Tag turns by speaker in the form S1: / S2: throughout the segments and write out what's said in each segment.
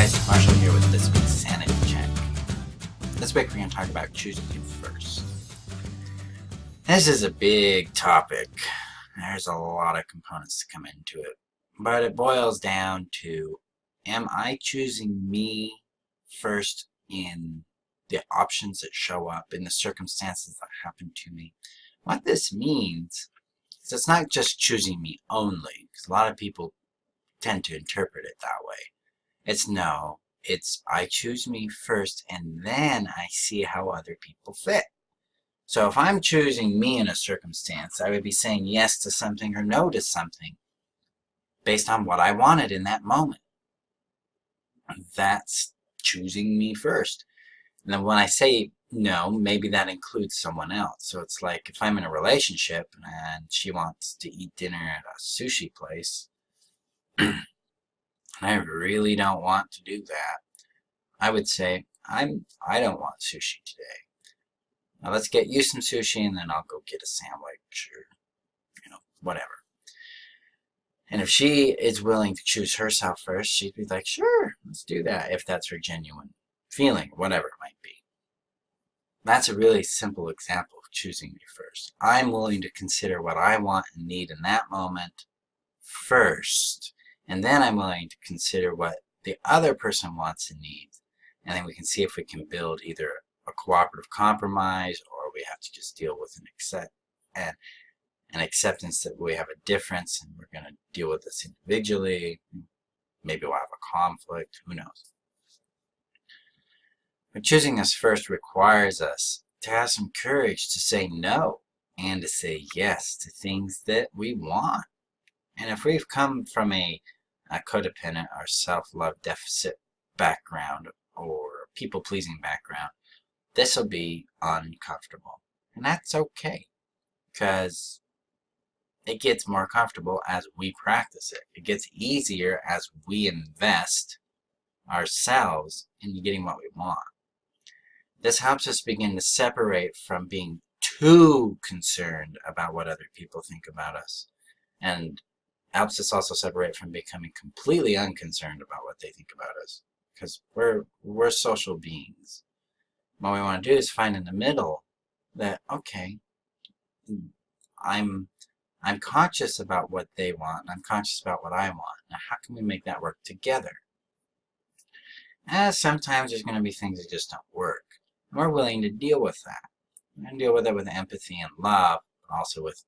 S1: guys, Marshall here with this week's Sanity Check. This week we're going to talk about choosing you first. This is a big topic. There's a lot of components to come into it. But it boils down to, am I choosing me first in the options that show up, in the circumstances that happen to me? What this means is it's not just choosing me only, because a lot of people tend to interpret it that way. It's I choose me first and then I see how other people fit. So if I'm choosing me in a circumstance, I would be saying yes to something or no to something based on what I wanted in that moment. That's choosing me first. And then when I say no, maybe that includes someone else. So it's like if I'm in a relationship and she wants to eat dinner at a sushi place, I really don't want to do that. I would say, I don't want sushi today. Now let's get you some sushi and then I'll go get a sandwich or, whatever. And if she is willing to choose herself first, she'd be like, sure, let's do that, if that's her genuine feeling, whatever it might be. That's a really simple example of choosing me first. I'm willing to consider what I want and need in that moment first. And then I'm willing to consider what the other person wants and needs. And then we can see if we can build either a cooperative compromise or we have to just deal with an acceptance that we have a difference and we're going to deal with this individually. Maybe we'll have a conflict. Who knows? But choosing us first requires us to have some courage to say no and to say yes to things that we want. And if we've come from a codependent or self-love deficit background or people-pleasing background, this will be uncomfortable. And that's okay, because it gets more comfortable as we practice it. It gets easier as we invest ourselves in getting what we want. This helps us begin to separate from being too concerned about what other people think about us, and helps us also separate from becoming completely unconcerned about what they think about us, because we're social beings. What we want to do is find in the middle that, okay, I'm conscious about what they want, and I'm conscious about what I want. Now, how can we make that work together? Sometimes there's going to be things that just don't work. And we're willing to deal with that. We're going to deal with it with empathy and love, but also with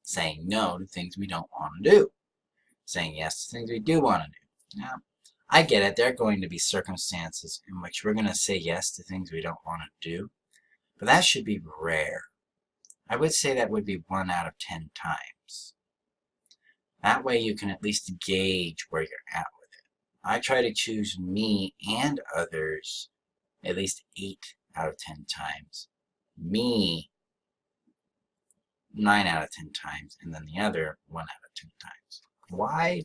S1: saying no to things we don't want to do. Saying yes to things we do want to do. Now, I get it. There are going to be circumstances in which we're going to say yes to things we don't want to do. But that should be rare. I would say that would be 1 out of 10 times. That way you can at least gauge where you're at with it. I try to choose me and others at least 8 out of 10 times. Me 9 out of 10 times, and then the other 1 out of 10 times. Why?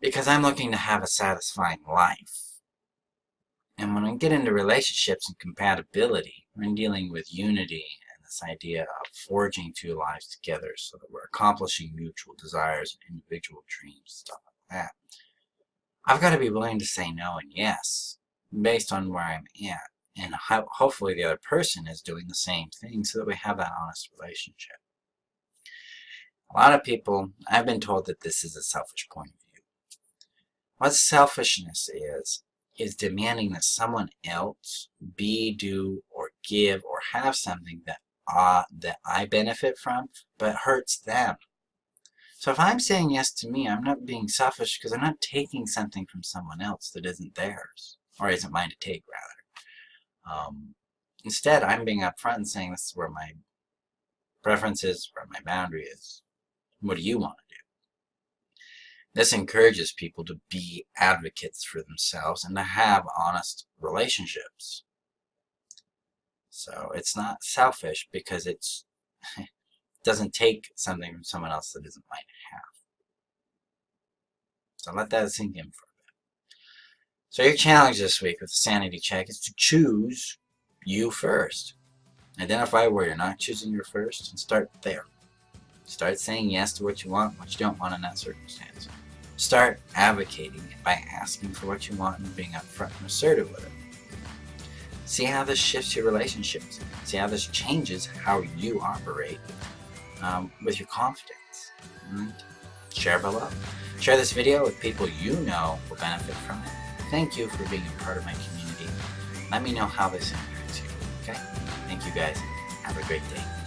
S1: Because I'm looking to have a satisfying life. And when I get into relationships and compatibility, we're dealing with unity and this idea of forging 2 lives together so that we're accomplishing mutual desires and individual dreams, stuff like that. I've got to be willing to say no and yes based on where I'm at. And hopefully the other person is doing the same thing so that we have that honest relationship. A lot of people, I've been told that this is a selfish point of view. What selfishness is demanding that someone else be, do, or give, or have something that I benefit from, but hurts them. So if I'm saying yes to me, I'm not being selfish because I'm not taking something from someone else that isn't theirs, or isn't mine to take, rather. Instead, I'm being upfront and saying this is where my preference is, where my boundary is. What do you want to do? This encourages people to be advocates for themselves and to have honest relationships. So it's not selfish because it doesn't take something from someone else that isn't mine to have. So let that sink in for a bit. So your challenge this week with the sanity check is to choose you first. Identify where you're not choosing your first and start there. Start saying yes to what you want and what you don't want in that circumstance. Start advocating by asking for what you want and being upfront and assertive with it. See how this shifts your relationships. See how this changes how you operate with your confidence. And share below. Share this video with people you know will benefit from it. Thank you for being a part of my community. Let me know how this impacts you. Okay? Thank you guys. Have a great day.